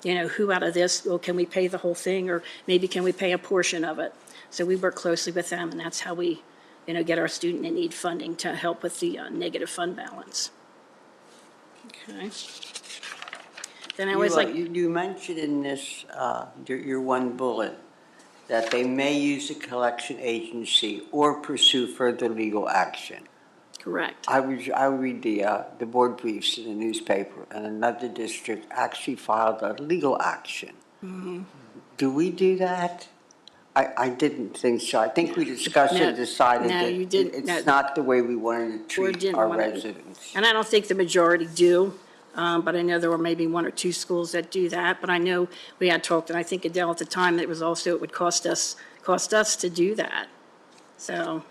you know, who out of this, well, can we pay the whole thing, or maybe can we pay a portion of it? So we work closely with them, and that's how we, you know, get our student in need funding to help with the negative fund balance. Okay. Then I always you mentioned in this, your one bullet, that they may use a collection agency or pursue further legal action. Correct. I read the board briefs in the newspaper, and another district actually filed a legal action. Mm-hmm. Do we do that? I didn't think so. I think we discussed it and decided that it's not the way we wanted to treat our residents. And I don't think the majority do, but I know there were maybe one or two schools that do that. But I know we had talked, and I think Adele at the time, it was also, it would cost us to do that. So,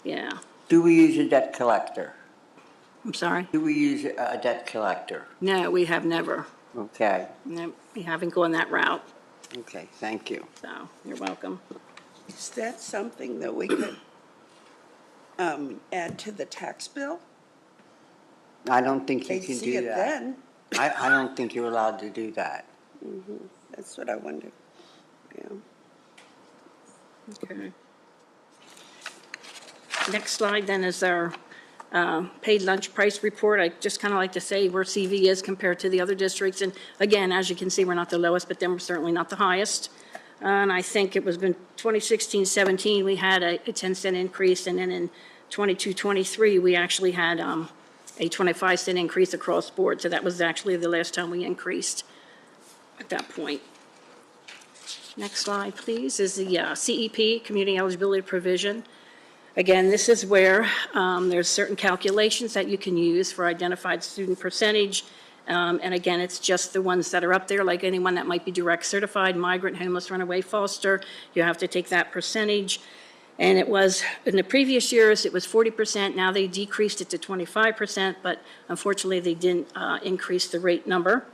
yeah. Do we use a debt collector? I'm sorry? Do we use a debt collector? No, we have never. Okay. No, we haven't gone that route. Okay, thank you. So, you're welcome. Is that something that we could add to the tax bill? I don't think you They'd can see do it that. then. I don't think you're allowed to do that. Mm-hmm. That's what I wondered. Yeah. Okay. Next slide then is our paid lunch price report. I just kind of like to say where CV is compared to the other districts. And again, as you can see, we're not the lowest, but then we're certainly not the highest. And I think it was in 2016-17, we had a 10-cent increase. And then in 22-23, we actually had a 25-cent increase across board. So that was actually the last time we increased at that point. Next slide, please, is the CEP, Community Eligibility Provision. Again, this is where there's certain calculations that you can use for identified student percentage. And again, it's just the ones that are up there, like anyone that might be direct certified, migrant, homeless, runaway, foster. You have to take that percentage. And it was, in the previous years, it was 40%. Now they decreased it to 25%, but unfortunately they didn't increase the rate number.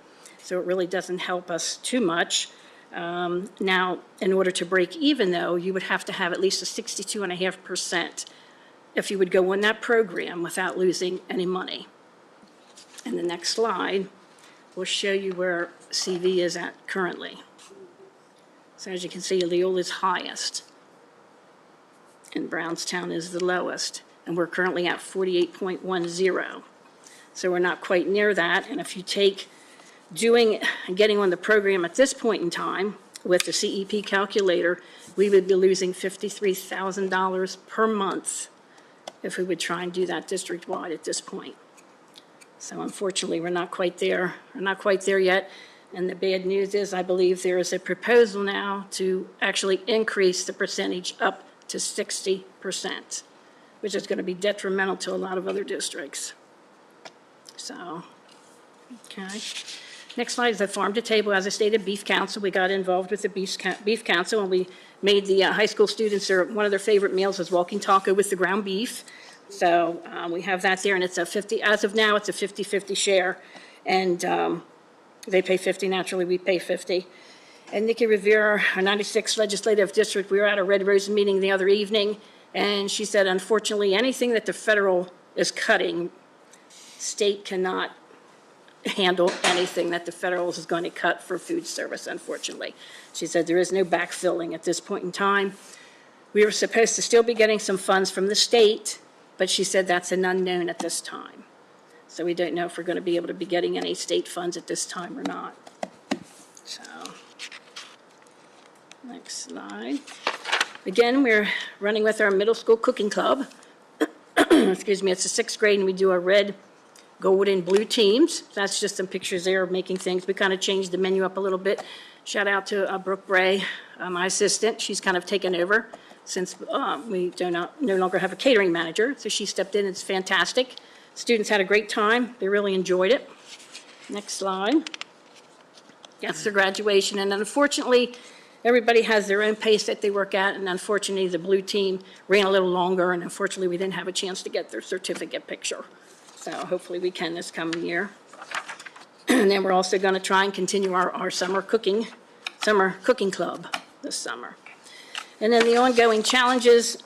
So it really doesn't help us too much. Now, in order to break even, though, you would have to have at least a 62.5% if you would go in that program without losing any money. And the next slide will show you where CV is at currently. So as you can see, Leola is highest, and Brownstown is the lowest, and we're currently at 48.10. So we're not quite near that, and if you take getting on the program at this point in time with the CEP calculator, we would be losing $53,000 per month if we would try and do that district-wide at this point. So unfortunately, we're not quite there. We're not quite there yet. And the bad news is I believe there is a proposal now to actually increase the percentage up to 60%, which is going to be detrimental to a lot of other districts. So, okay. Next slide is the farm to table. As I stated, Beef Council. We got involved with the Beef Council, and we made the high school students, one of their favorite meals is walking taco with the ground beef. So we have that there, and it's as of now, it's a 50-50 share. And they pay 50, naturally, we pay 50. And Nikki Rivera, our 96th legislative district, we were at a Red Rose meeting the other evening, and she said, unfortunately, anything that the federal is cutting, state cannot handle anything that the federal is going to cut for food service, unfortunately. She said there is no backfilling at this point in time. We were supposed to still be getting some funds from the state, but she said that's an unknown at this time. So we don't know if we're going to be able to be getting any state funds at this time or not. So, next slide. Again, we're running with our middle school cooking club. Excuse me, it's the 6th grade, and we do a red, gold, and blue teams. That's just some pictures there of making things. We kind of changed the menu up a little bit. Shout out to Brooke Bray, my assistant. She's kind of taken over since we no longer have a catering manager. So she stepped in. It's fantastic. Students had a great time. They really enjoyed it. Next slide. That's their graduation. And unfortunately, everybody has their own pace that they work at. And unfortunately, the blue team ran a little longer. And unfortunately, we didn't have a chance to get their certificate picture. So hopefully we can this coming year. And then we're also going to try and continue our summer cooking club this summer. And then the ongoing challenges,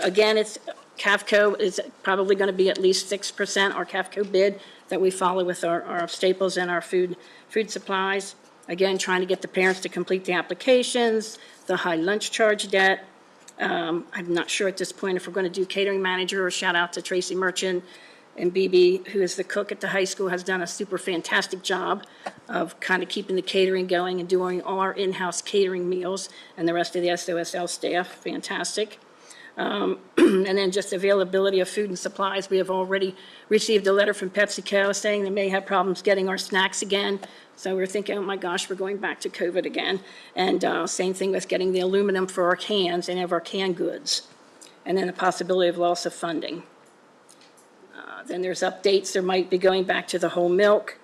again, it's CAFCO is probably going to be at least 6%. Our CAFCO bid that we follow with our staples and our food supplies. Again, trying to get the parents to complete the applications, the high lunch charge debt. I'm not sure at this point if we're going to do catering manager, or shout out to Tracy Merchant and BB, who is the cook at the high school, has done a super fantastic job of kind of keeping the catering going and doing all our in-house catering meals, and the rest of the SOSL staff, fantastic. And then just availability of food and supplies. We have already received a letter from PepsiCo saying they may have problems getting our snacks again. So we're thinking, oh my gosh, we're going back to COVID again. And same thing with getting the aluminum for our cans and of our canned goods. And then the possibility of loss of funding. Then there's updates. There might be going back to the whole milk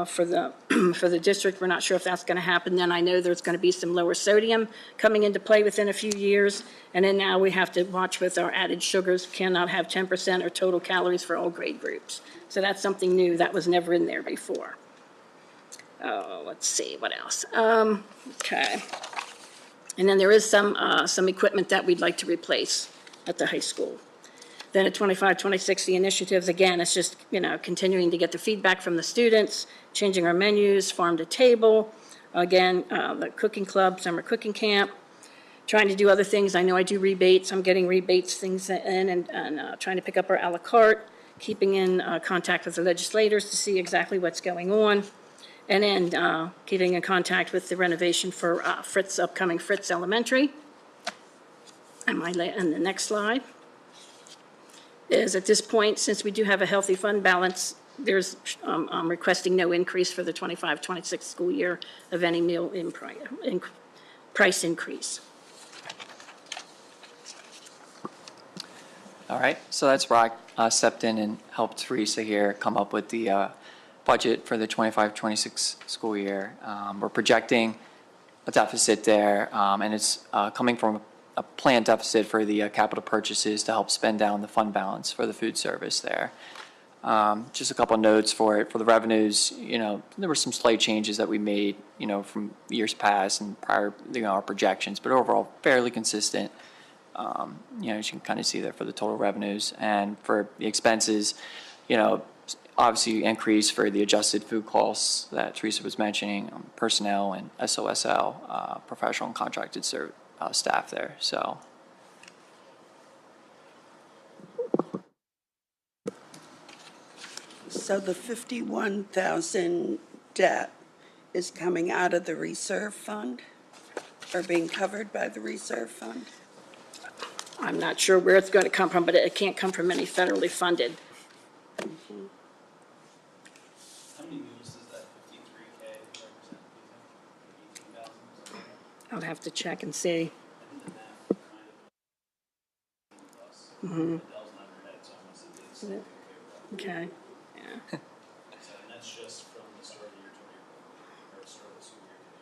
for the for the district. We're not sure if that's going to happen. Then I know there's going to be some lower sodium coming into play within a few years. And then now we have to watch with our added sugars. Cannot have 10% or total calories for all grade groups. So that's something new that was never in there before. Let's see, what else? Okay. And then there is some equipment that we'd like to replace at the high school. Then at 25, 26, the initiatives, again, it's just, continuing to get the feedback from the students, changing our menus, farm to table. Again, the cooking club, summer cooking camp, trying to do other things. I know I do rebates. I'm getting rebates things in and trying to pick up our a la carte, keeping in contact with the legislators to see exactly what's going on. And then keeping in contact with the renovation for upcoming Fritz Elementary. And the next slide is, at this point, since we do have a healthy fund balance, I'm requesting no increase for the 25-26 school year of any meal price increase. All right, so that's where I stepped in and helped Teresa here come up with the budget for the 25-26 school year. We're projecting a deficit there, and it's coming from a planned deficit for the capital purchases to help spend down the fund balance for the food service there. Just a couple notes for it. For the revenues, there were some slight changes that we made, from years past and prior, our projections, but overall fairly consistent. As you can kind of see there for the total revenues. And for the expenses, obviously increase for the adjusted food costs that Teresa was mentioning, personnel and SOSL, professional and contracted staff there. So. So the 51,000 debt is coming out of the reserve fund, or being covered by the reserve fund? I'm not sure where it's going to come from, but it can't come from any federally funded. How many meals does that 53K represent? 18,000? I'll have to check and see. I think the math kind of plus. $1,000 under head, so almost a big. Okay, yeah. So, and that's just from the start of the year to April, or start of the school year to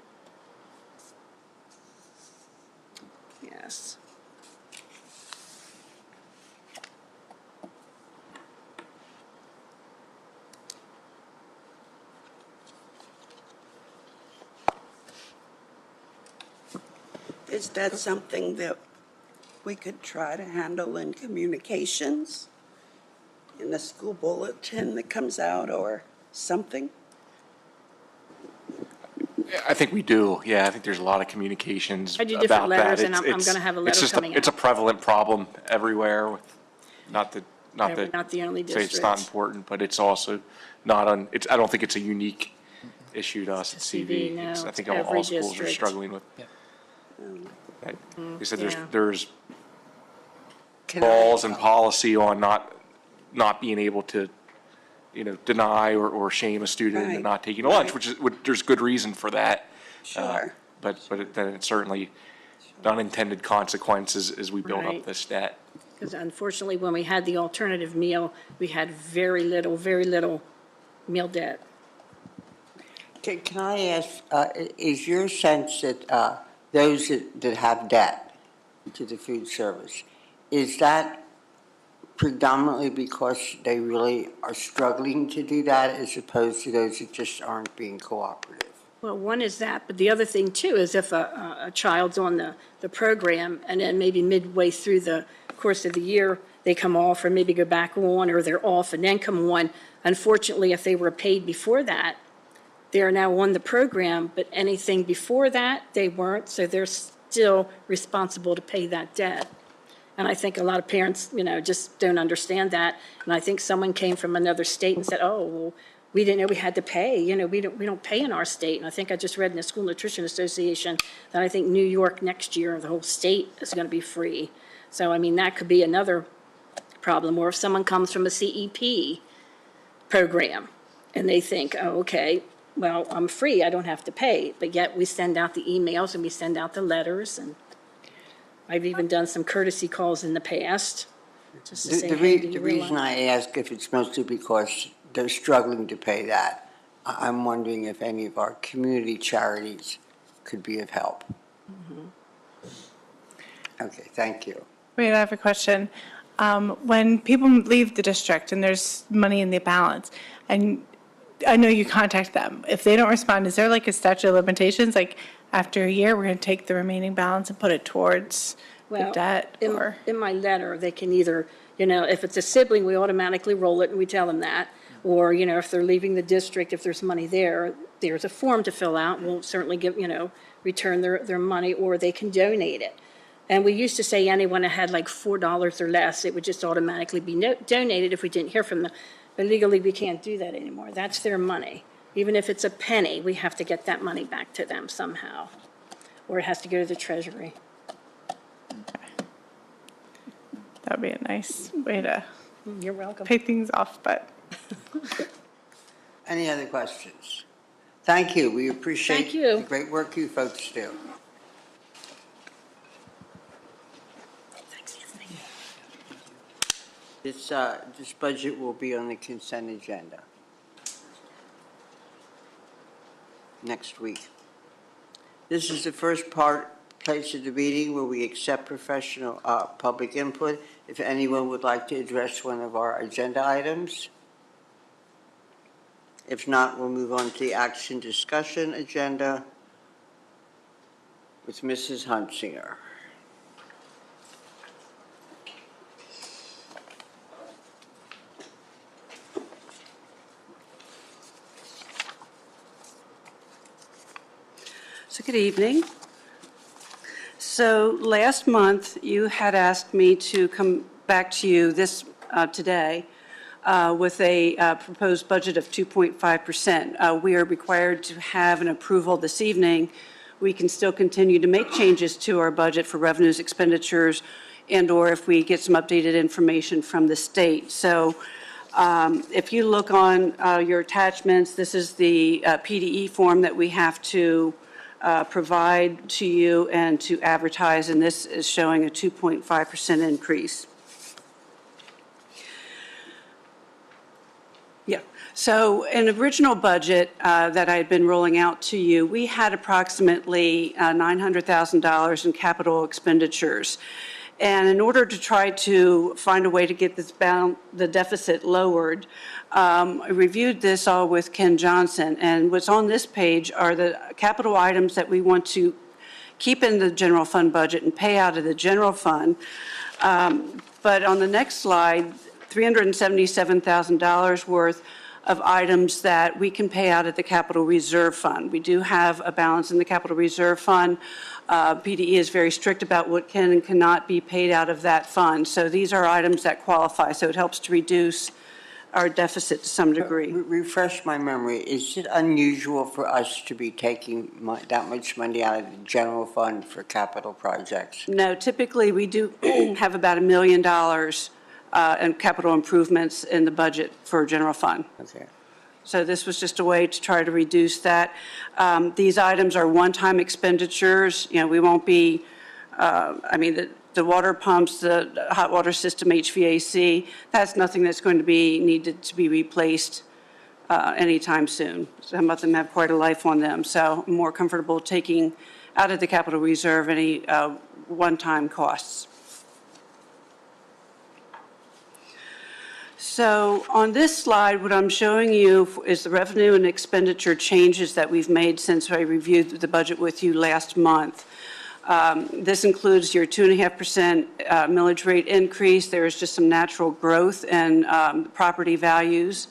April. Yes. Is that something that we could try to handle in communications? In the school bulletin that comes out or something? I think we do. Yeah, I think there's a lot of communications I do about different letters, that. and I'm going to have a it's letter just coming it's out. a prevalent problem everywhere. Not We're that not the only say it's not district. important, but it's also not on. It's I don't think it's a unique issue to us at CV. no, I it's think every all schools are district. struggling with. Yeah. That. They said yeah. there's Can I- laws and policy on not being able to, deny or shame a student Right, into not taking a lunch, right. which there's good reason for that. Sure. Then it's certainly unintended consequences as we build Right. up this debt. Because unfortunately, when we had the alternative meal, we had very little meal debt. Can I ask, is your sense that those that have debt to the food service, is that predominantly because they really are struggling to do that as opposed to those that just aren't being cooperative? Well, one is that, but the other thing too is if a child's on the program and then maybe midway through the course of the year, they come off or maybe go back on, or they're off and then come on. Unfortunately, if they were paid before that, they are now on the program, but anything before that, they weren't, so they're still responsible to pay that debt. And I think a lot of parents, just don't understand that. And I think someone came from another state and said, oh, well, we didn't know we had to pay. We don't pay in our state. And I think I just read in the School Nutrition Association that I think New York next year, the whole state is going to be free. So, I mean, that could be another problem. Or if someone comes from a CEP program and they think, oh, okay, well, I'm free, I don't have to pay. But yet we send out the emails and we send out the letters, and I've even done some courtesy calls in the past, just to say, hey, do you The realize? reason I ask if it's mostly because they're struggling to pay that, I'm wondering if any of our community charities could be of help. Okay, thank you. Wait, I have a question. When people leave the district and there's money in the balance, and I know you contact them, if they don't respond, is there like a statute of limitations? Like after a year, we're going to take the remaining balance and put it towards the Well, debt? Or in my letter, they can either, if it's a sibling, we automatically roll it and we tell them that. Or, if they're leaving the district, if there's money there, there's a form to fill out. We'll certainly give, return their money, or they can donate it. And we used to say anyone that had like $4 or less, it would just automatically be donated if we didn't hear from them. But legally, we can't do that anymore. That's their money. Even if it's a penny, we have to get that money back to them somehow. Or it has to go to the Treasury. that would be a nice way to You're welcome. pay things off, but. Any other questions? Thank you. We appreciate Thank you. the great work you folks do. Thanks, Anthony. This budget will be on the consent agenda next week. This is the first place of the meeting where we accept professional public input. If anyone would like to address one of our agenda items. If not, we'll move on to the action discussion agenda with Mrs. Hunsinger. So good evening. So last month, you had asked me to come back to you today with a proposed budget of 2.5%. We are required to have an approval this evening. We can still continue to make changes to our budget for revenues, expenditures, and/or if we get some updated information from the state. So if you look on your attachments, this is the PDE form that we have to provide to you and to advertise, and this is showing a 2.5% increase. Yeah, so in the original budget that I had been rolling out to you, we had approximately $900,000 in capital expenditures. And in order to try to find a way to get the deficit lowered, I reviewed this all with Ken Johnson, and what's on this page are the capital items that we want to keep in the general fund budget and pay out of the general fund. But on the next slide, $377,000 worth of items that we can pay out at the capital reserve fund. We do have a balance in the capital reserve fund. PDE is very strict about what can and cannot be paid out of that fund. So these are items that qualify. So it helps to reduce our deficit to some degree. Refresh my memory. Is it unusual for us to be taking that much money out of the general fund for capital projects? No, typically we do have about $1 million in capital improvements in the budget for general fund. Okay. So this was just a way to try to reduce that. These items are one-time expenditures. We won't be, the water pumps, the hot water system, HVAC, that's nothing that's going to be needed to be replaced anytime soon. Some of them have quite a life on them, so I'm more comfortable taking out of the capital reserve any one-time costs. So on this slide, what I'm showing you is the revenue and expenditure changes that we've made since I reviewed the budget with you last month. This includes your 2.5% millage rate increase. There is just some natural growth in property values.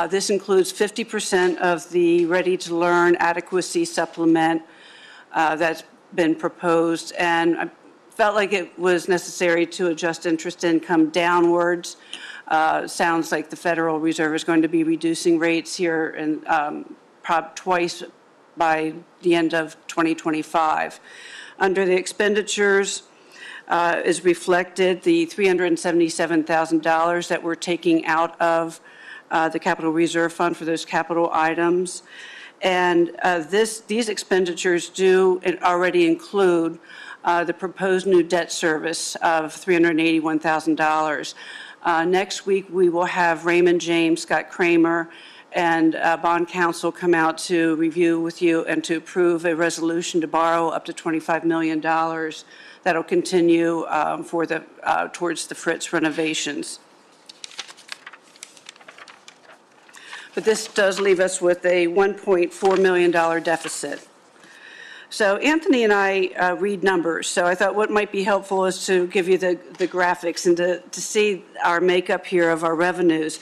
This includes 50% of the ready-to-learn adequacy supplement that's been proposed, and I felt like it was necessary to adjust interest income downwards. Sounds like the Federal Reserve is going to be reducing rates here and twice by the end of 2025. Under the expenditures is reflected the $377,000 that we're taking out of the Capital Reserve Fund for those capital items. And these expenditures do already include the proposed new debt service of $381,000. Next week, we will have Raymond James, Scott Kramer, and bond counsel come out to review with you and to approve a resolution to borrow up to $25 million that'll continue towards the Fritz renovations. But this does leave us with a $1.4 million deficit. So Anthony and I read numbers, so I thought what might be helpful is to give you the graphics and to see our makeup here of our revenues.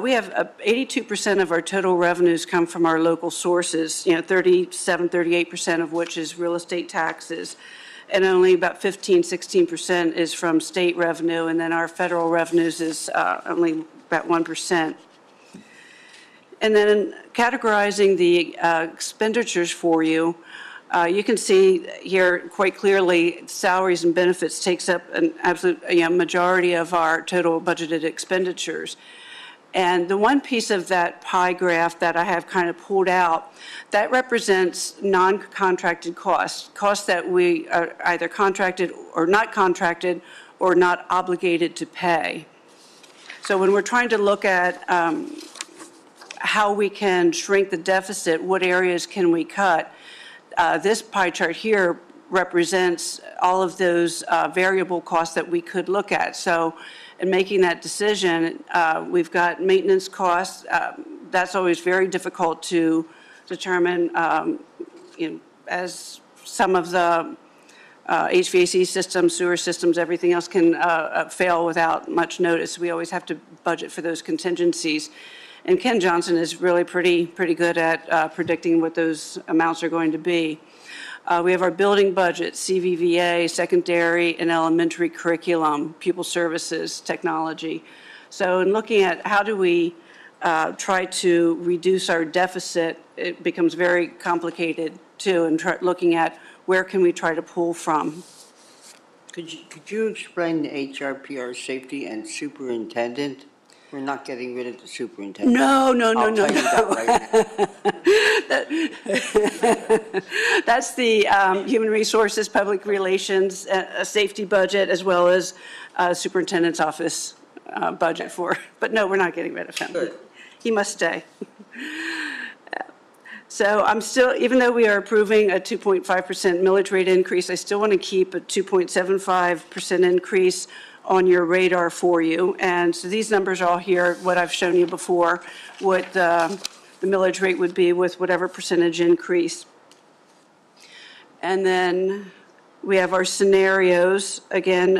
We have 82% of our total revenues come from our local sources, 38% of which is real estate taxes, and only about 16% is from state revenue, and then our federal revenues is only about 1%. And then categorizing the expenditures for you, you can see here quite clearly salaries and benefits takes up an absolute majority of our total budgeted expenditures. And the one piece of that pie graph that I have kind of pulled out, that represents non-contracted costs, costs that we are either contracted or not obligated to pay. So when we're trying to look at how we can shrink the deficit, what areas can we cut, this pie chart here represents all of those variable costs that we could look at. So in making that decision, we've got maintenance costs. That's always very difficult to determine, as some of the HVAC systems, sewer systems, everything else can fail without much notice. We always have to budget for those contingencies. And Ken Johnson is really pretty good at predicting what those amounts are going to be. We have our building budget, CVVA, secondary and elementary curriculum, pupil services, technology. So in looking at how do we try to reduce our deficit, it becomes very complicated too, and looking at where can we try to pull from. Could you explain the HRPR safety and superintendent? We're not getting rid of the superintendent. No. I'll tell you that right now. That's the Human Resources, Public Relations, Safety budget, as well as Superintendent's Office budget for. But no, we're not getting rid of him. Good. He must stay. So I'm still, even though we are approving a 2.5% millage rate increase, I still want to keep a 2.75% increase on your radar for you. And so these numbers are all here, what I've shown you before, what the millage rate would be with whatever percentage increase. And then we have our scenarios. Again,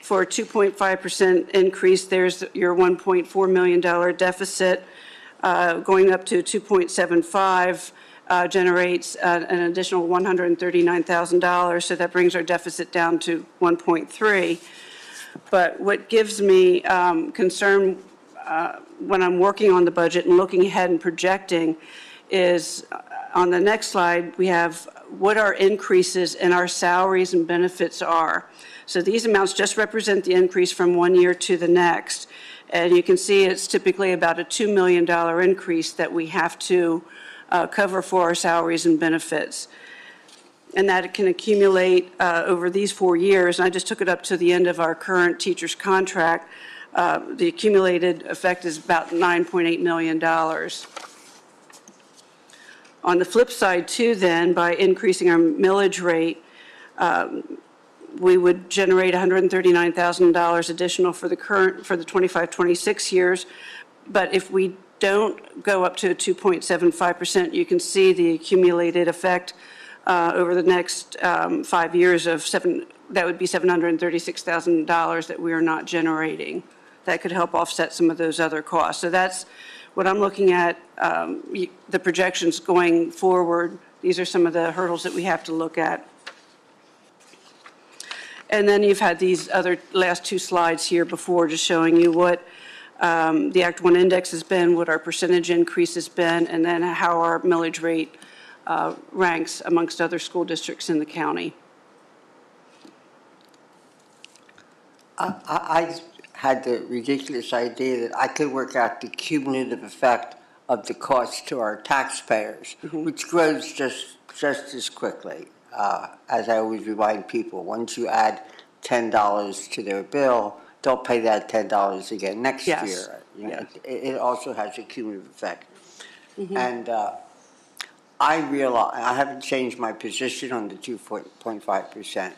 for a 2.5% increase, there's your $1.4 million deficit. Going up to 2.75 generates an additional $139,000, so that brings our deficit down to 1.3. But what gives me concern when I'm working on the budget and looking ahead and projecting is on the next slide, we have what our increases in our salaries and benefits are. So these amounts just represent the increase from one year to the next. And you can see it's typically about a $2 million increase that we have to cover for our salaries and benefits. And that it can accumulate over these 4 years. And I just took it up to the end of our current teacher's contract. The accumulated effect is about $9.8 million. On the flip side, too, then, by increasing our millage rate, we would generate $139,000 additional for the 25-26 years. But if we don't go up to 2.75%, you can see the accumulated effect over the next 5 years that would be $736,000 that we are not generating. That could help offset some of those other costs. So that's what I'm looking at, the projections going forward. These are some of the hurdles that we have to look at. And then you've had these other last two slides here before, just showing you what the Act 1 index has been, what our percentage increase has been, and then how our millage rate ranks amongst other school districts in the county. I had the ridiculous idea that I could work out the cumulative effect of the cost to our taxpayers, which grows just as quickly. As I always remind people, once you add $10 to their bill, they'll pay that $10 again next Yes. year. You know, Yes. it also has a cumulative effect. And I realize, I haven't changed my position on the 2.5%,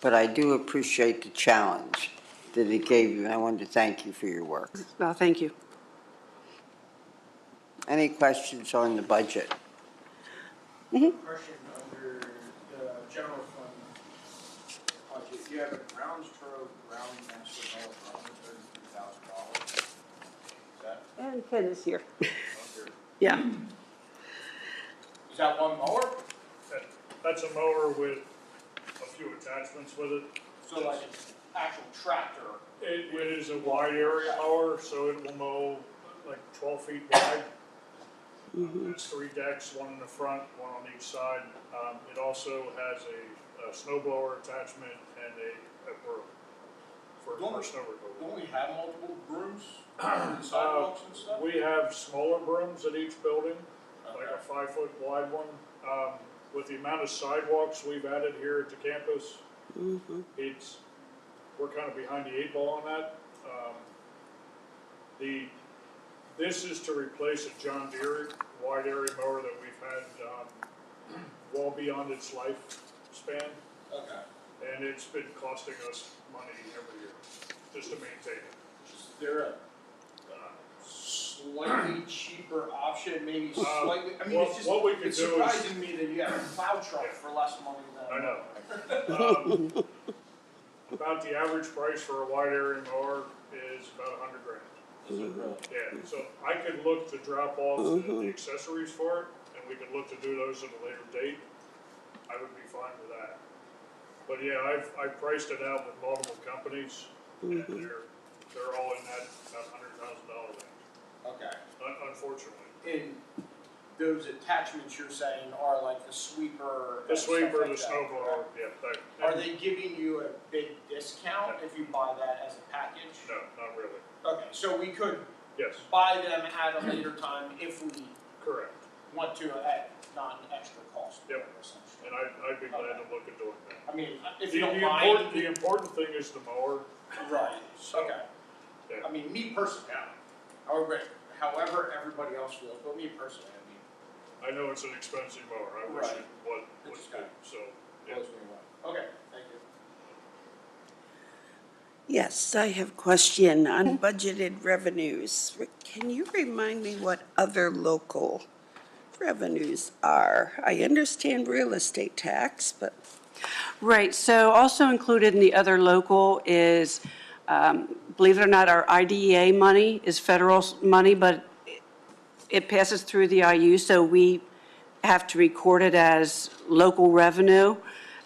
but I do appreciate the challenge that it gave you, and I wanted to thank you for your work. Well, thank you. Any questions on the budget? Question under the general fund budget, you have a grounds turtle, ground master mower for $133,000. Is that And Ken is here. under, Yeah. is that one mower? That's a mower with a few attachments with it. So like an actual tractor? It is a wide area mower, so it will mow like 12 feet wide. It's 3 decks, one in the front, one on each side. It also has a snow blower attachment and a broom for snow removal. Don't we have multiple brooms on the sidewalks and stuff? We have smaller brooms at each building, like a Okay. 5-foot wide one. With the amount of sidewalks we've added here at the campus, we're kind of behind the 8 ball on that. This is to replace a John Deere wide area mower that we've had well beyond its lifespan, Okay. and it's been costing us money every year just to maintain it. Is there a slightly cheaper option, maybe slightly, I mean, it's just, what we could it's do is- surprising me that you have a plow truck for less money than. I know. About the average price for a wide area mower is about $100,000. Is it really? Yeah, so I could look to drop off the accessories for it, and we could look to do those at a later date. I would be fine with that. But yeah, I've priced it out with multiple companies, and they're all in that about $100,000 range, Okay. unfortunately. And those attachments you're saying are like the sweeper? The and stuff sweeper, like the that, snow blower, correct? yeah. Are they giving you a big discount if you buy that as a package? No, not really. Okay, so we could Yes, buy them at a later time if we correct. want to at non-extra cost. Yep. Essentially. And I'd be glad to look at doing that. I mean, if The you don't the mind. important thing is the mower. Right, okay. Yeah. I mean, me personally, however everybody else feels, but me personally, I mean, I know it's an expensive mower, I wish Right. it was It's good, so, yeah. blows me away. Okay, thank you. Yes, I have a question on budgeted revenues. Can you remind me what other local revenues are? I understand real estate tax, but Right, so also included in the other local is, believe it or not, our IDEA money is federal money, but it passes through the IU, so we have to record it as local revenue.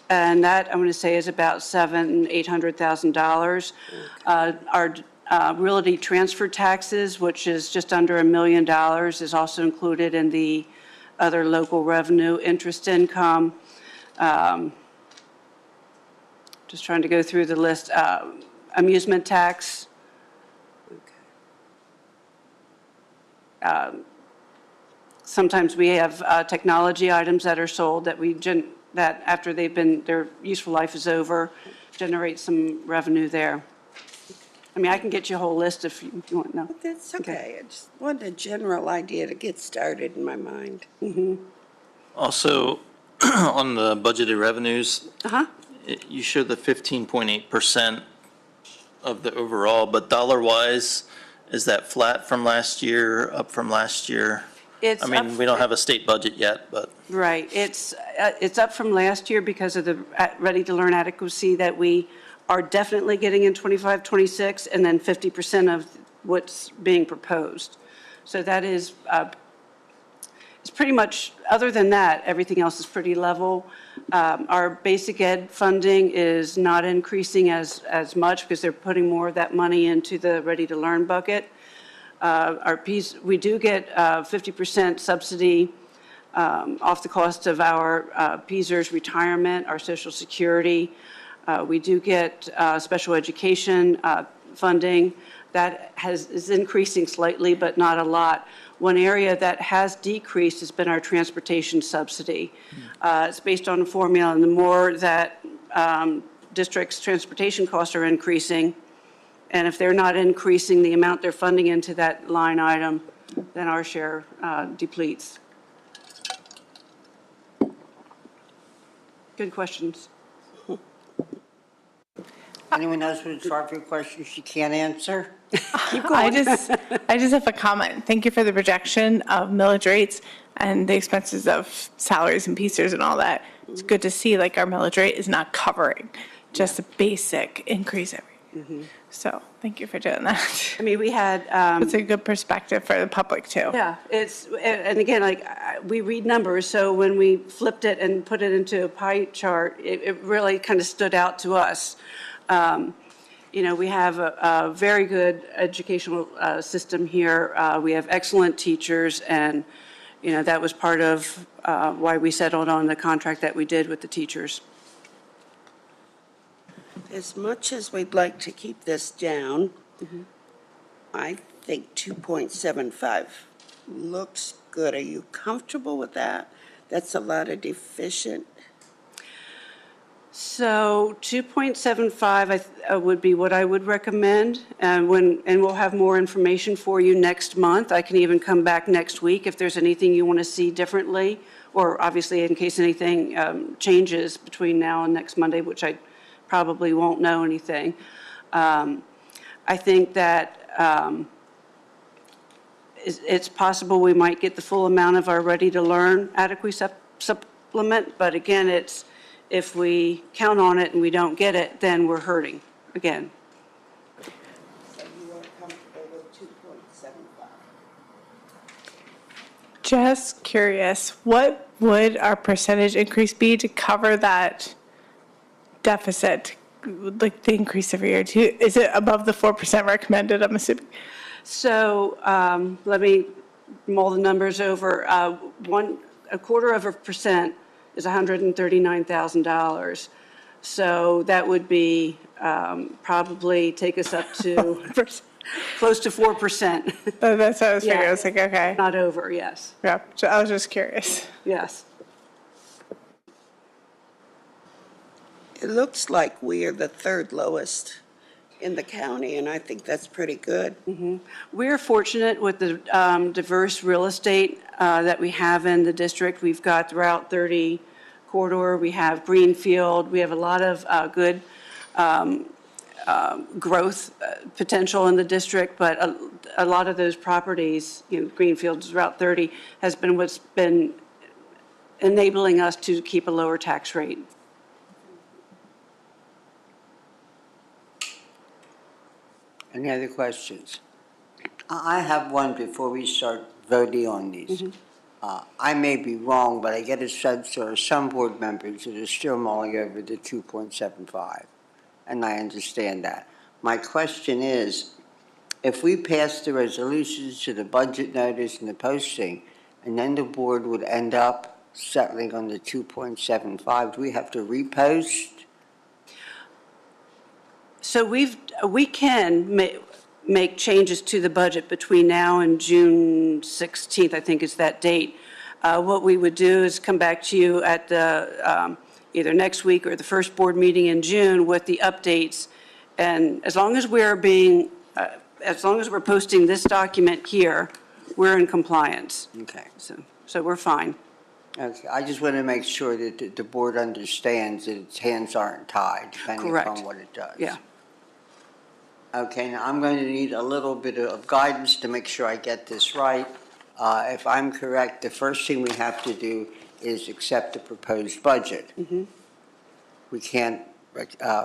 And that, I'm going to say, is about $800,000. Our realty transfer taxes, which is just under $1 million, is also included in the other local revenue. Interest income, just trying to go through the list. Amusement tax. Sometimes we have technology items that are sold that that after their useful life is over, generate some revenue there. I mean, I can get you a whole list if you want to know. that's okay. I just wanted a general idea to get started in my mind. Also, on the budgeted revenues, Uh-huh. you show the 15.8% of the overall, but dollar-wise, is that flat from last year, up from last year? It's I mean, we don't have a state budget yet, but Right. It's up from last year because of the ready-to-learn adequacy that we are definitely getting in 25, 26, and then 50% of what's being proposed. So that is, it's pretty much, other than that, everything else is pretty level. Our basic ed funding is not increasing as much because they're putting more of that money into the ready-to-learn bucket. Our piece, we do get 50% subsidy off the cost of our PSERS retirement, our Social Security. We do get special education funding. That is increasing slightly, but not a lot. One area that has decreased has been our transportation subsidy. It's based on a formula, and the more that districts' transportation costs are increasing, and if they're not increasing the amount they're funding into that line item, then our share depletes. Good questions. Anyone else with a for question she can't answer? I just have a comment. Thank you for the projection of millage rates and the expenses of salaries and PSERS and all that. It's good to see like our millage rate is not covering just a basic increase every. So thank you for doing that. I mean, we had. It's a good perspective for the public too. Yeah, and again, like, we read numbers, so when we flipped it and put it into a pie chart, it really kind of stood out to us. You know, we have a very good educational system here. We have excellent teachers, and, you know, that was part of why we settled on the contract that we did with the teachers. As much as we'd like to keep this down, I think 2.75 looks good. Are you comfortable with that? That's a lot of deficient. So 2.75 would be what I would recommend, and we'll have more information for you next month. I can even come back next week if there's anything you want to see differently, or obviously in case anything changes between now and next Monday, which I probably won't know anything. I think that it's possible we might get the full amount of our ready-to-learn adequacy supplement, but again, if we count on it and we don't get it, then we're hurting again. So you are comfortable with 2.75? Just curious, what would our percentage increase be to cover that deficit, like the increase every year? Is it above the 4% recommended, I'm assuming? So let me mull the numbers over. A 0.25% is $139,000. So that would be probably take us up to close to 4%. That's what I was figuring. Yeah. I was like, okay. Not over, yes, Yeah, so I was just curious. yes. It looks like we are the third lowest in the county, and I think that's pretty good. We're fortunate with the diverse real estate that we have in the district. We've got the Route 30 corridor, we have Greenfield, we have a lot of good growth potential in the district, but a lot of those properties, you know, Greenfield's Route 30 has been what's been enabling us to keep a lower tax rate. Any other questions? I have one before we start voting on these. I may be wrong, but I get a sense there are some board members that are still mulling over the 2.75, and I understand that. My question is, if we pass the resolutions to the budget notice and the posting, and then the board would end up settling on the 2.75, do we have to repost? So we can make changes to the budget between now and June 16th, I think is that date. What we would do is come back to you at the, either next week or the first board meeting in June with the updates. And as long as we're posting this document here, we're in compliance. Okay. So we're fine. Okay, I just want to make sure that the board understands that its hands aren't tied, depending Correct. upon what it does. Yeah. Okay, now I'm going to need a little bit of guidance to make sure I get this right. if I'm correct, the first thing we have to do is accept the proposed budget. We can't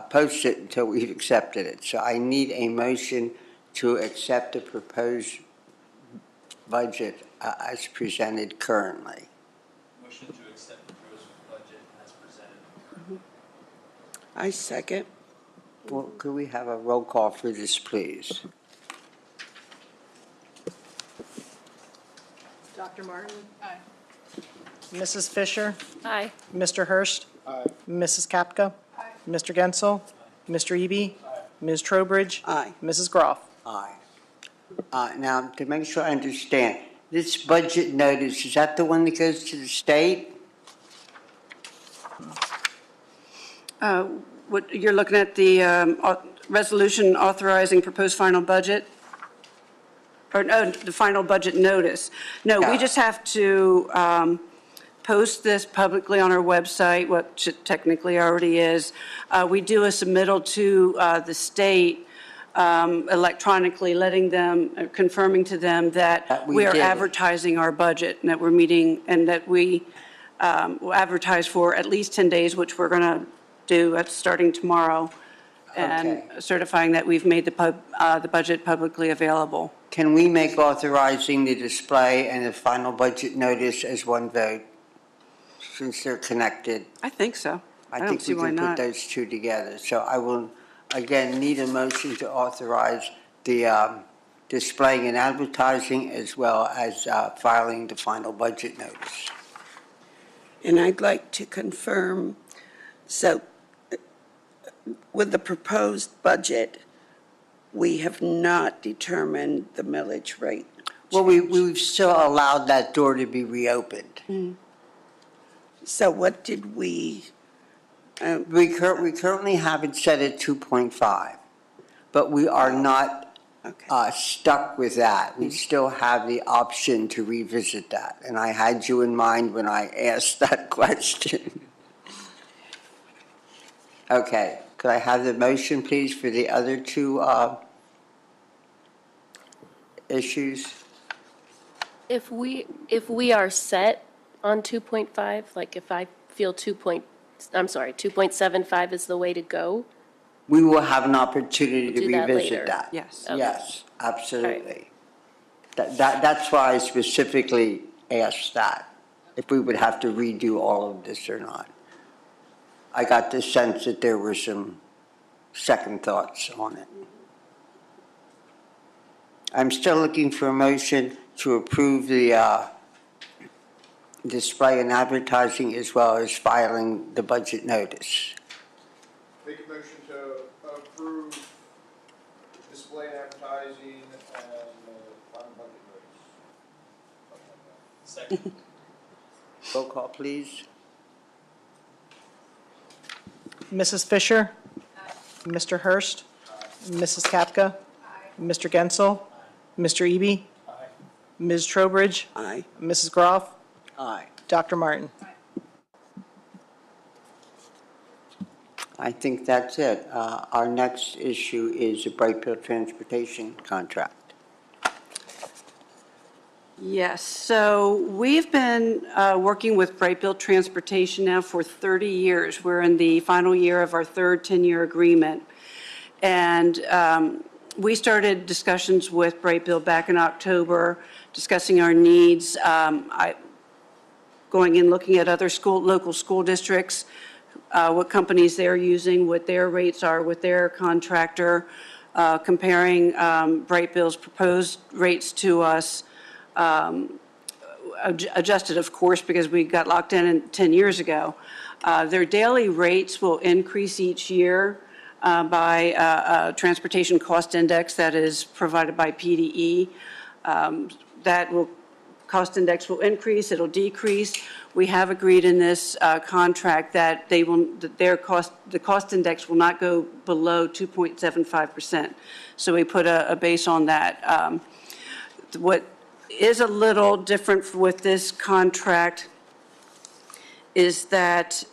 post it until we've accepted it. So I need a motion to accept the proposed budget as presented currently. Motion to accept the proposed budget as presented. I second. Well, could we have a roll call for this, please? Dr. Martin? Aye. Mrs. Fisher? Aye. Mr. Hurst? Aye. Mrs. Kapka? Mr. Gensel? Mr. Eby? Ms. Trowbridge? Aye. Mrs. Groff? Aye. Now, to make sure I understand, this budget notice, is that the one that goes to the state? What, you're looking at the resolution authorizing proposed final budget? Or no, the final budget notice. No, we Yeah. just have to post this publicly on our website, what technically already is. We do a submittal to the state electronically, letting them, confirming to them that we we are did. advertising our budget and that we're meeting, and that we will advertise for at least 10 days, which we're going to do starting tomorrow, and Okay. certifying that we've made the budget publicly available. Can we make authorizing the display and the final budget notice as one vote, since they're connected? I think so. I don't think see we why can put not. those two together. So I will, again, need a motion to authorize the displaying and advertising as well as filing the final budget notice. And I'd like to confirm, so with the proposed budget, we have not determined the millage rate. Well, we've still allowed that door to be reopened. So what did we, We currently have it set at 2.5, but we are not okay, stuck with that. We still have the option to revisit that, and I had you in mind when I asked that question. Okay, could I have the motion, please, for the other two issues? If we are set on 2.5, like if I feel 2.75 is the way to go, We will have an opportunity to Do that revisit later. that. Yes. Okay. Yes, absolutely. That's why I specifically asked that, if we would have to redo all of this or not. I got the sense that there were some second thoughts on it. I'm still looking for a motion to approve the display and advertising as well as filing the budget notice. Make a motion to approve display and advertising and final budget notice. Second. Roll call, please. Mrs. Fisher? Mr. Hurst? Mrs. Kapka? Mr. Gensel? Mr. Eby? Ms. Trowbridge? aye. Mrs. Groff? Aye. Dr. Martin? I think that's it. Our next issue is a Brightfield Transportation contract. Yes, so we've been working with Brightfield Transportation now for 30 years. We're in the final year of our third 10-year agreement. And we started discussions with Brightfield back in October, discussing our needs, going and looking at other local school districts, what companies they're using, what their rates are with their contractor, comparing Brightfield's proposed rates to us, adjusted, of course, because we got locked in 10 years ago. Their daily rates will increase each year by a transportation cost index that is provided by PDE. Cost index will increase, it'll decrease. We have agreed in this contract that the cost index will not go below 2.75%. So we put a base on that. What is a little different with this contract is that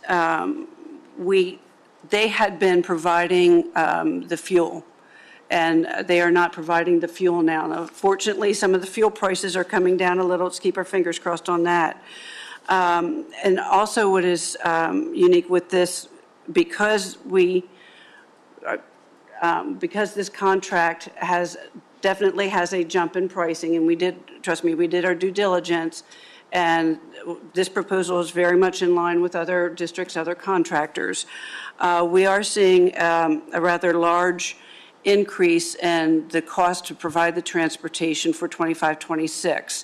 they had been providing the fuel, and they are not providing the fuel now. Now, fortunately, some of the fuel prices are coming down a little. Let's keep our fingers crossed on that. And also what is unique with this, because this contract definitely has a jump in pricing, and trust me, we did our due diligence, and this proposal is very much in line with other districts, other contractors. We are seeing a rather large increase in the cost to provide the transportation for 25-26.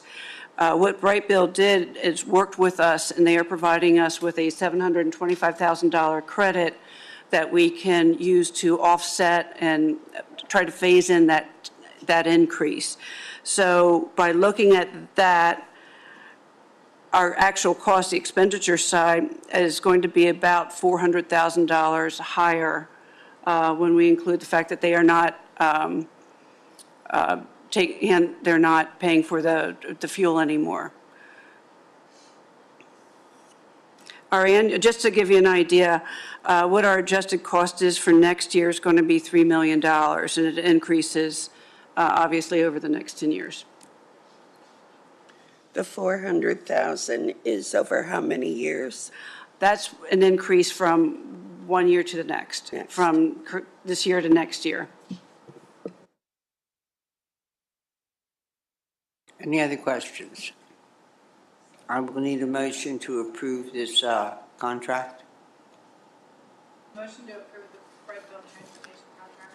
What Brightbill did is worked with us, and they are providing us with a $725,000 credit that we can use to offset and try to phase in that increase. So by looking at that, our actual cost, the expenditure side, is going to be about $400,000 higher when we include the fact that they are not they're not paying for the fuel anymore. Ariane, just to give you an idea, what our adjusted cost is for next year is going to be $3 million, and it increases obviously over the next 10 years. The 400,000 is over how many years? That's an increase from one year to the next. From this year to next year. Any other questions? I will need a motion to approve this contract. Motion to approve the Brightbill transportation contract.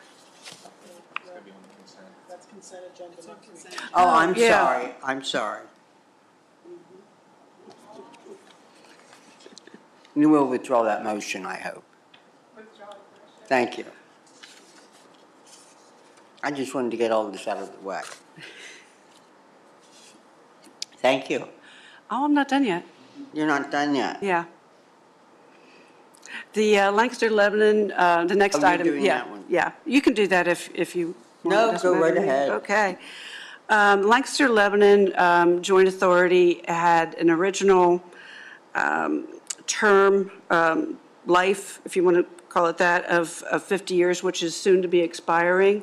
That's consent agenda. Not consent. Oh, I'm Yeah. sorry, I'm sorry. You will withdraw that motion, I hope. Thank you. I just wanted to get all this out of the way. Thank you. Oh, I'm not done yet. You're not done yet? Yeah. The Lancaster, Lebanon, the next you're item. doing Yeah, that one. yeah. You can do that if you want. No, It doesn't go matter right to me. ahead. Okay. Lancaster, Lebanon Joint Authority had an original term, life, if you want to call it that, of 50 years, which is soon to be expiring.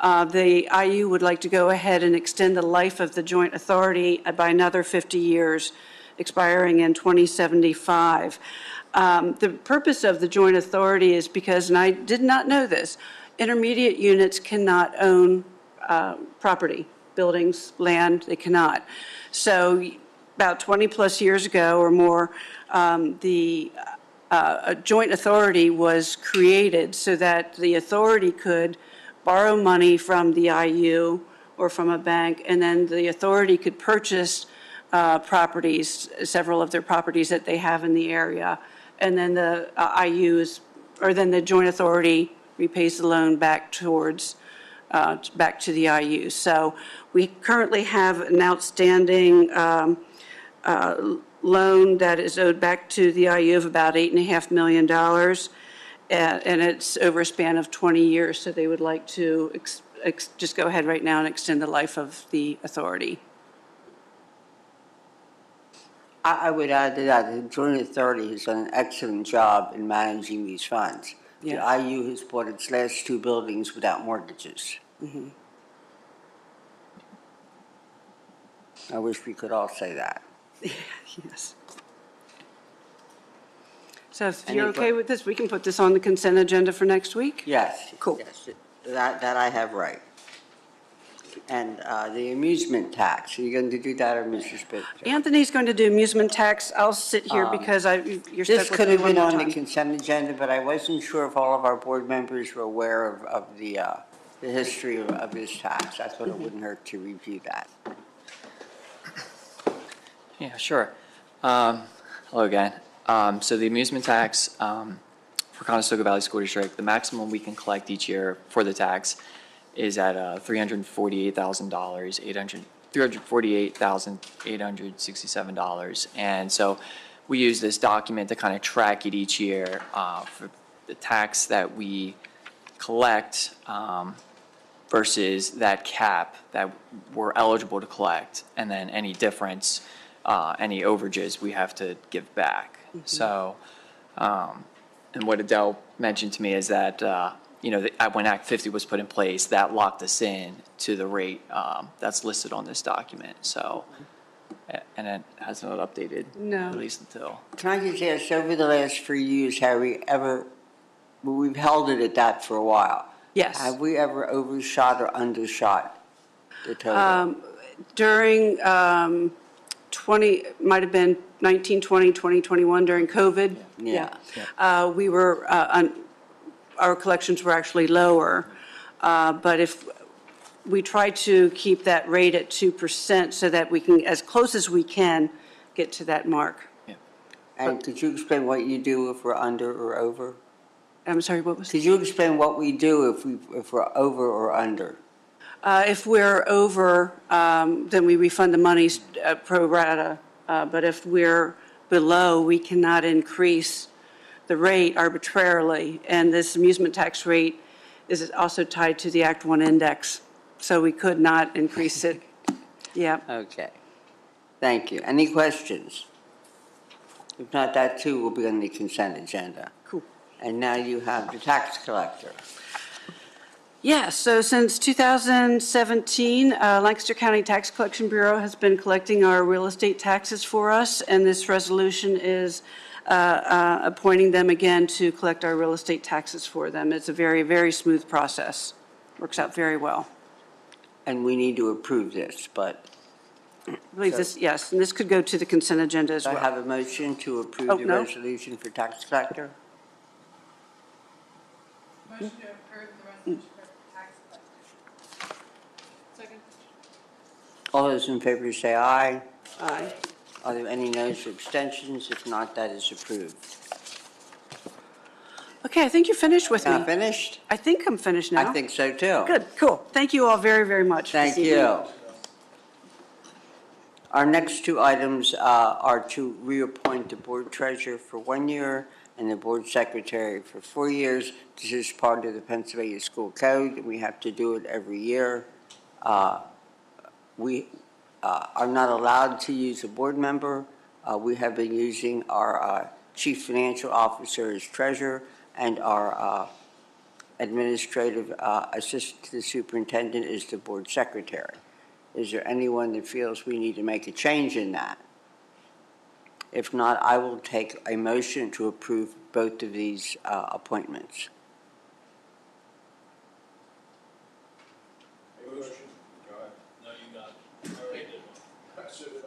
The IU would like to go ahead and extend the life of the joint authority by another 50 years, expiring in 2075. The purpose of the joint authority is because, and I did not know this, intermediate units cannot own property, buildings, land, they cannot. So about 20-plus years ago or more, a joint authority was created so that the authority could borrow money from the IU or from a bank, and then the authority could purchase properties, several of their properties that they have in the area, and then the then the joint authority repays the loan back towards, back to the IU. So we currently have an outstanding loan that is owed back to the IU of about $8.5 million, and it's over a span of 20 years, so they would like to just go ahead right now and extend the life of the authority. I would add to that, the Joint Authority has done an excellent job in managing these funds. Yes. The IU has bought its last two buildings without mortgages. Mm-hmm. I wish we could all say that. Yes. So if Any you're okay with this, we can put this on the consent agenda for next week? Yes. Cool. Yes, that I have right. And the amusement tax, are you going to do that, or Mr. Spitzer? Anthony's going to do amusement tax. I'll sit here because you're stuck This with could me have one been more on the time. consent agenda, but I wasn't sure if all of our board members were aware of the history of this tax. I thought it wouldn't hurt to review that. Yeah, sure. Hello again. So the amusement tax for Conestoga Valley School District, the maximum we can collect each year for the tax is at $348,867. And so we use this document to kind of track it each year for the tax that we collect versus that cap that we're eligible to collect, and then any difference, any overages we have to give back. So, and what Adele mentioned to me is that when Act 50 was put in place, that locked us in to the rate that's listed on this document. So, and it hasn't been updated. No. At least until. Can I just ask, over the last 3 years, have we ever, well, we've held it at that for a while. Yes. Have we ever overshot or undershot the total? During 20, might have been 19, 20, 2021 during COVID. Yeah. We were, our collections were actually lower. But if, we try to keep that rate at 2% so that we can, as close as we can, get to that mark. And could you explain what you do if we're under or over? I'm sorry, what was? Could you explain what we do if we're over or under? If we're over, then we refund the monies pro rata. But if we're below, we cannot increase the rate arbitrarily. And this amusement tax rate is also tied to the Act 1 index, so we could not increase it. Yeah. Okay. Thank you. Any questions? If not, that too will be on the consent agenda. Cool. And now you have the tax collector. Yeah, so since 2017, Lancaster County Tax Collection Bureau has been collecting our real estate taxes for us, and this resolution is appointing them again to collect our real estate taxes for them. It's a very, very smooth process. Works out very well. And we need to approve this, but I believe this, yes, and this could go to the consent agenda as do I well. have a motion to approve Oh, the no. resolution for tax collector? Motion to approve the resolution for tax collector. Second. All those in favor say aye. Aye. Are there any noes or abstentions? If not, that is approved. Okay, I think you're finished with Now me. finished? I think I'm finished now. I think so too. Good, cool. Thank you all very, very much. Thank this evening. you. Our next two items are to reappoint the board treasurer for 1 year and the board secretary for 4 years. This is part of the Pennsylvania School Code, and we have to do it every year. We are not allowed to use a board member. We have been using our chief financial officer as treasurer and our administrative assistant to the superintendent is the board secretary. Is there anyone that feels we need to make a change in that? If not, I will take a motion to approve both of these appointments. Motion. Go ahead. No, you got it. I already did one. So did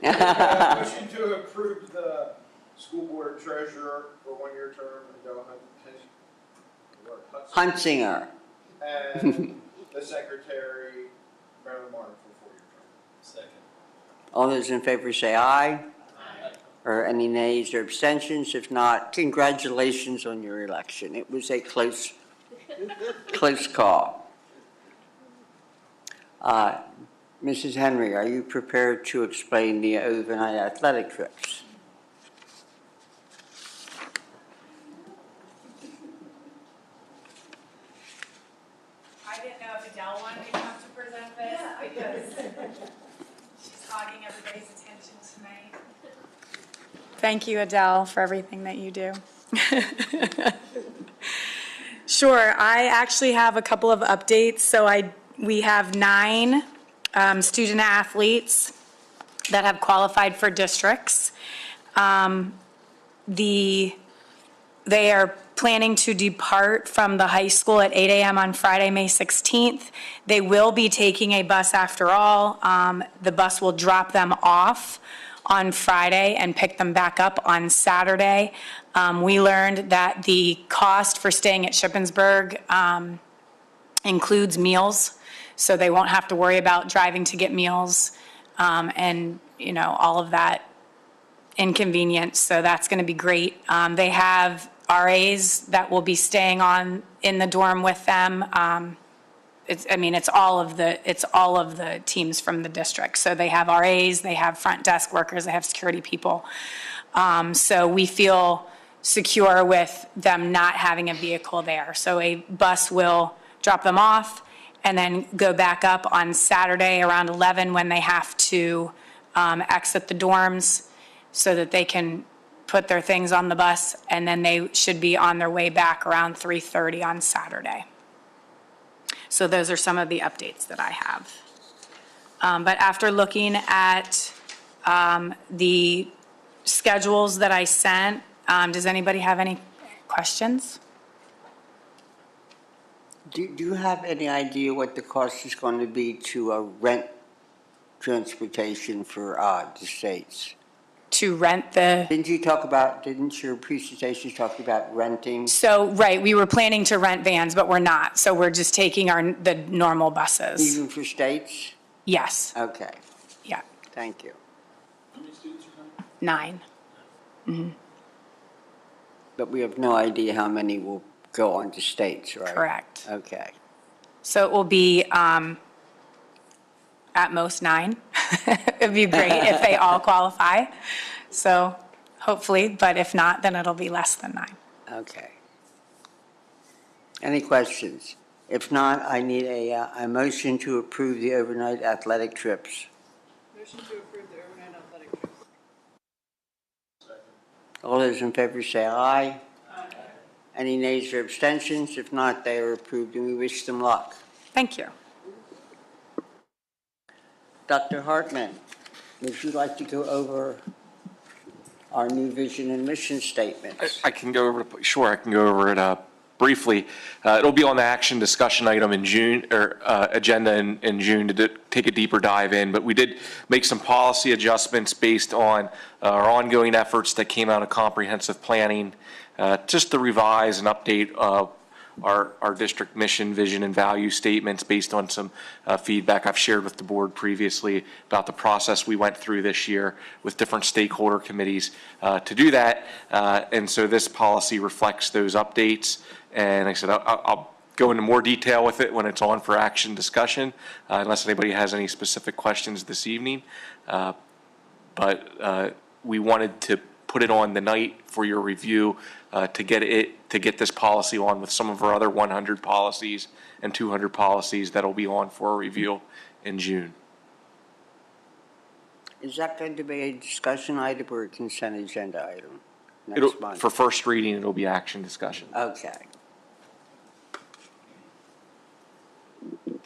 I. Motion to approve the school board treasurer for 1 year term, Adele Hunsinger. and the secretary, Marilyn Martin, for 4 year term. Second. All those in favor say aye. Or any nays or abstentions? If not, congratulations on your election. It was a close call. Mrs. Henry, are you prepared to explain the overnight athletic trips? I didn't know if Adele wanted to come to present this because she's hogging everybody's attention tonight. Thank you, Adele, for everything that you do. Sure, I actually have a couple of updates. So we have 9 student athletes that have qualified for districts. They are planning to depart from the high school at 8 a.m. on Friday, May 16th. They will be taking a bus after all. The bus will drop them off on Friday and pick them back up on Saturday. We learned that the cost for staying at Shippensburg includes meals, so they won't have to worry about driving to get meals and, all of that inconvenience. So that's going to be great. They have RAs that will be staying in the dorm with them. It's all of the teams from the district. So they have RAs, they have front desk workers, they have security people. So we feel secure with them not having a vehicle there. So a bus will drop them off and then go back up on Saturday around 11 when they have to exit the dorms so that they can put their things on the bus, and then they should be on their way back around 3:30 on Saturday. So those are some of the updates that I have. But after looking at the schedules that I sent, does anybody have any questions? Do you have any idea what the cost is going to be to rent transportation for the states? To rent the, Didn't your presentation talk about renting? so, right, we were planning to rent vans, but we're not. So we're just taking the normal buses. Even for states? Yes, Okay, yeah, thank you. 9. But we have no idea how many will go on to states, right? Correct. Okay. So it will be at most 9. It'd be great if they all qualify. So hopefully, but if not, then it'll be less than 9. Okay. Any questions? If not, I need a motion to approve the overnight athletic trips. Motion to approve the overnight athletic trips. All those in favor say aye. Aye. Any nays or abstentions? If not, they are approved, and we wish them luck. Thank you. Dr. Hartman, would you like to go over our new vision and mission statements? I can go over, sure, I can go over it briefly. It'll be on the action discussion item in June, or agenda in June to take a deeper dive in, but we did make some policy adjustments based on our ongoing efforts that came out of comprehensive planning, just to revise and update our district mission, vision, and value statements based on some feedback I've shared with the board previously about the process we went through this year with different stakeholder committees to do that. And so this policy reflects those updates. And like I said, I'll go into more detail with it when it's on for action discussion, unless anybody has any specific questions this evening. But we wanted to put it on the night for your review to get this policy on with some of our other 100 policies and 200 policies that'll be on for a review in June. Is that going to be a discussion item or a consent agenda item next month? For first reading, it'll be action discussion. Okay.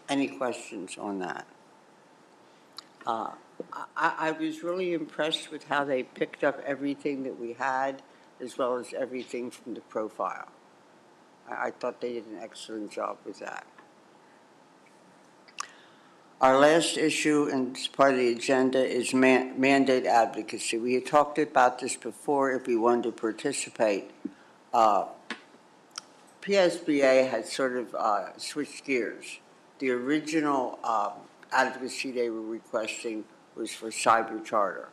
Any questions on that? I was really impressed with how they picked up everything that we had, as well as everything from the profile. I thought they did an excellent job with that. Our last issue, and it's part of the agenda, is mandate advocacy. We had talked about this before if we wanted to participate. PSBA had sort of switched gears. The original advocacy they were requesting was for cyber charter.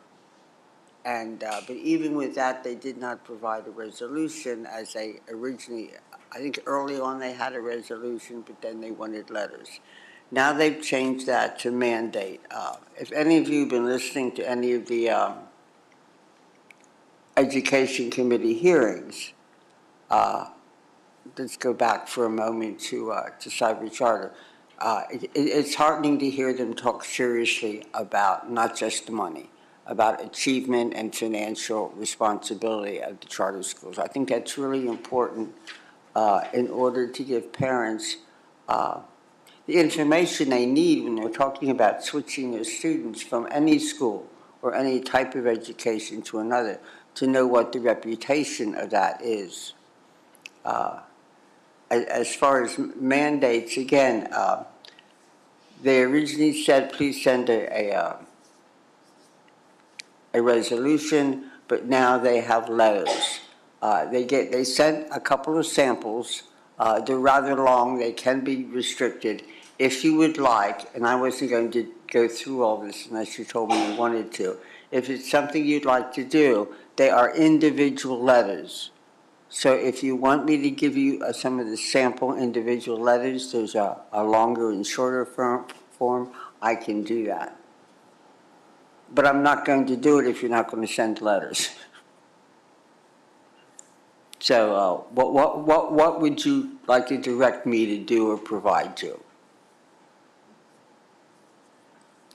And, but even with that, they did not provide a resolution as they originally, I think early on they had a resolution, but then they wanted letters. Now they've changed that to mandate. If any of you have been listening to any of the Education Committee hearings, let's go back for a moment to cyber charter. It's heartening to hear them talk seriously about not just the money, about achievement and financial responsibility of the charter schools. I think that's really important in order to give parents the information they need when they're talking about switching their students from any school or any type of education to another, to know what the reputation of that is. As far as mandates, again, they originally said, please send a resolution, but now they have letters. They sent a couple of samples. They're rather long. They can be restricted. If you would like, and I wasn't going to go through all this unless you told me you wanted to, if it's something you'd like to do, they are individual letters. So if you want me to give you some of the sample individual letters, there's a longer and shorter form, I can do that. But I'm not going to do it if you're not going to send letters. So what would you like to direct me to do or provide you?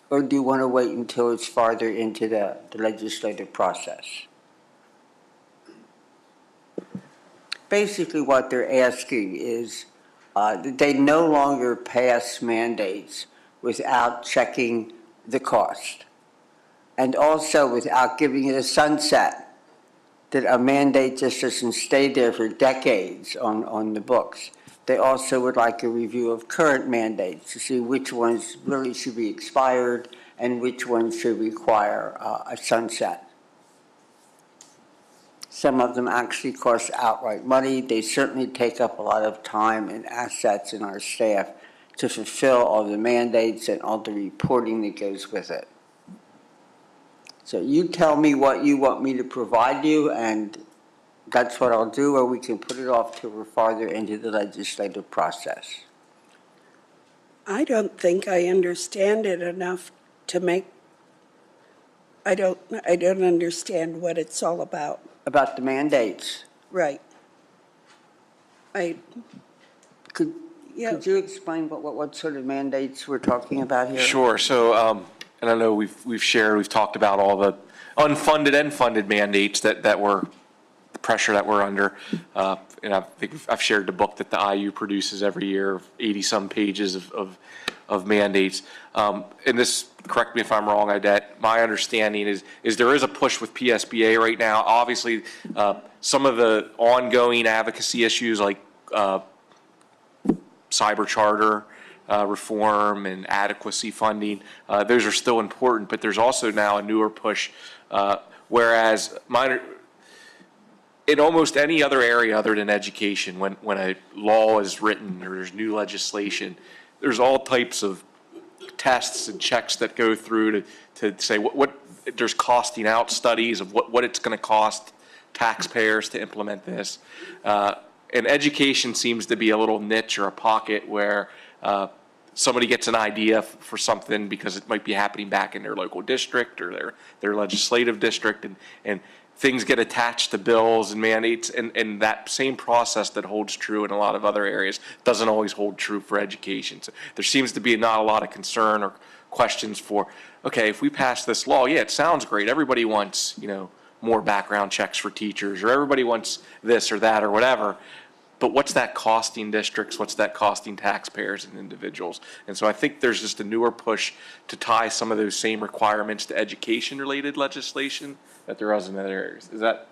Or do you want to wait until it's farther into the legislative process? basically what they're asking is that they no longer pass mandates without checking the cost. And also without giving it a sunset, that a mandate just doesn't stay there for decades on the books. They also would like a review of current mandates to see which ones really should be expired and which ones should require a sunset. Some of them actually cost outright money. They certainly take up a lot of time and assets in our staff to fulfill all the mandates and all the reporting that goes with it. So you tell me what you want me to provide you, and that's what I'll do, or we can put it off till we're farther into the legislative process. I don't think I understand it enough to make, I don't understand what it's all about. About the mandates, Right. could Yeah. you explain what sort of mandates we're talking about here? Sure. So, and I know we've talked about all the unfunded and funded mandates that the pressure that we're under. And I think I've shared the book that the IU produces every year, 80-some pages of mandates. And this, correct me if I'm wrong, Idette, my understanding is there is a push with PSBA right now. Obviously, some of the ongoing advocacy issues like cyber charter reform and adequacy funding, those are still important, but there's also now a newer push, whereas in almost any other area other than education, when a law is written or there's new legislation, there's all types of tests and checks that go through to say what there's costing out studies of what it's going to cost taxpayers to implement this. And education seems to be a little niche or a pocket where somebody gets an idea for something because it might be happening back in their local district or their legislative district, and things get attached to bills and mandates, and that same process that holds true in a lot of other areas doesn't always hold true for education. So there seems to be not a lot of concern or questions for, okay, if we pass this law, yeah, it sounds great. Everybody wants, more background checks for teachers, or everybody wants this or that or whatever. But what's that costing districts? What's that costing taxpayers and individuals? And so I think there's just a newer push to tie some of those same requirements to education-related legislation that there is in other areas. Is that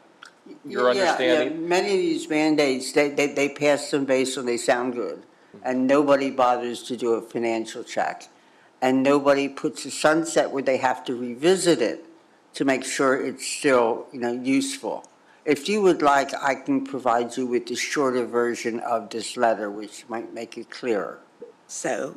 your understanding? Yeah, many of these mandates, they pass them based on they sound good, and nobody bothers to do a financial check, and nobody puts a sunset where they have to revisit it to make sure it's still, useful. If you would like, I can provide you with the shorter version of this letter, which might make it clearer. So,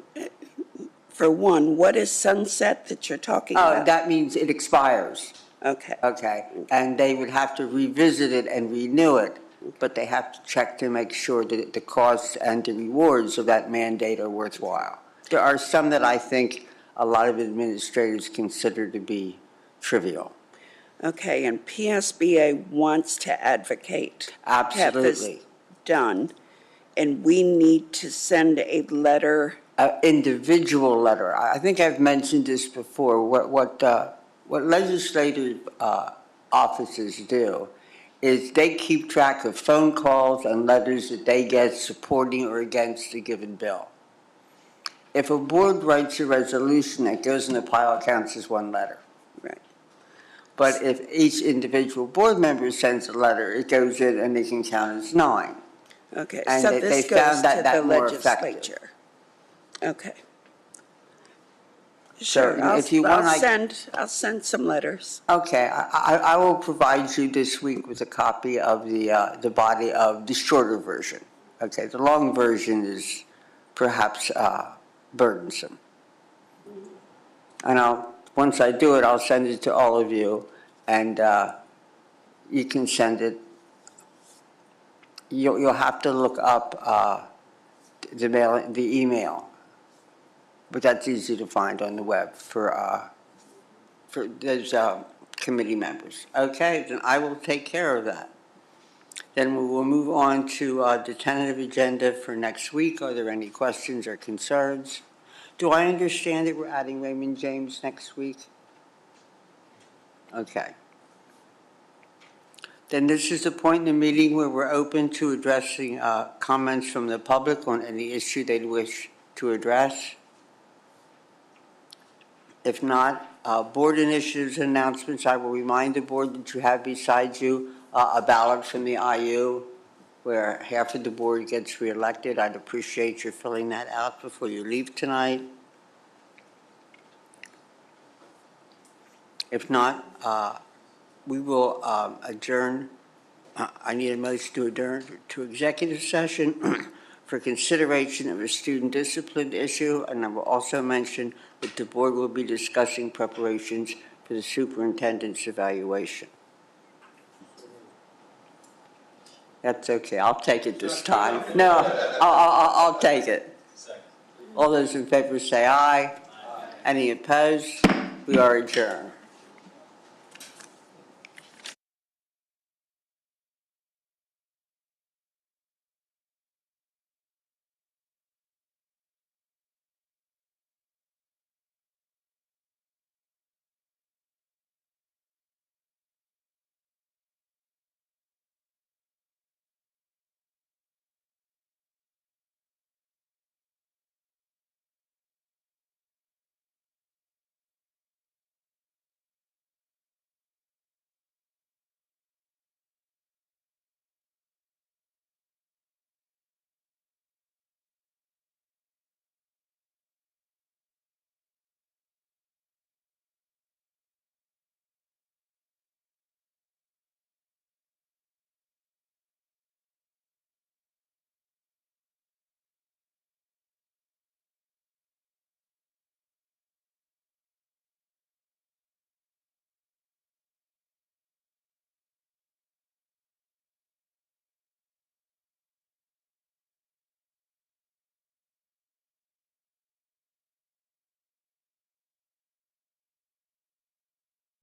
for one, what is sunset that you're talking about? That means it expires. Okay. Okay, and they would have to revisit it and renew it, but they have to check to make sure that the costs and the rewards of that mandate are worthwhile. There are some that I think a lot of administrators consider to be trivial. Okay, and PSBA wants to advocate. Have this Absolutely. done, and we need to send a letter. An individual letter. I think I've mentioned this before. What legislative offices do is they keep track of phone calls and letters that they get supporting or against a given bill. If a board writes a resolution that goes in the pile, it counts as one letter. Right. But if each individual board member sends a letter, it goes in and they can count as 9. Okay, And so they this found goes to that the more effective. legislature. Okay. So Sure, if you want, I'll send some letters. Okay, I will provide you this week with a copy of the body of the shorter version. Okay, the long version is perhaps burdensome. And once I do it, I'll send it to all of you, and you can send it. You'll have to look up the email. But that's easy to find on the web for those committee members. Okay, then I will take care of that. Then we will move on to the tentative agenda for next week. Are there any questions or concerns? Do I understand that we're adding Raymond James next week? Okay. Then this is the point in the meeting where we're open to addressing comments from the public on any issue they'd wish to address. If not, board initiatives and announcements, I will remind the board that you have beside you a ballot from the IU where half of the board gets reelected. I'd appreciate your filling that out before you leave tonight. If not, we will adjourn. I need a motion to adjourn to executive session for consideration of a student discipline issue, and I will also mention that the board will be discussing preparations for the superintendent's evaluation. That's okay, I'll take it this time. No, I'll take it. All those in favor say aye. Any opposed? We are adjourned.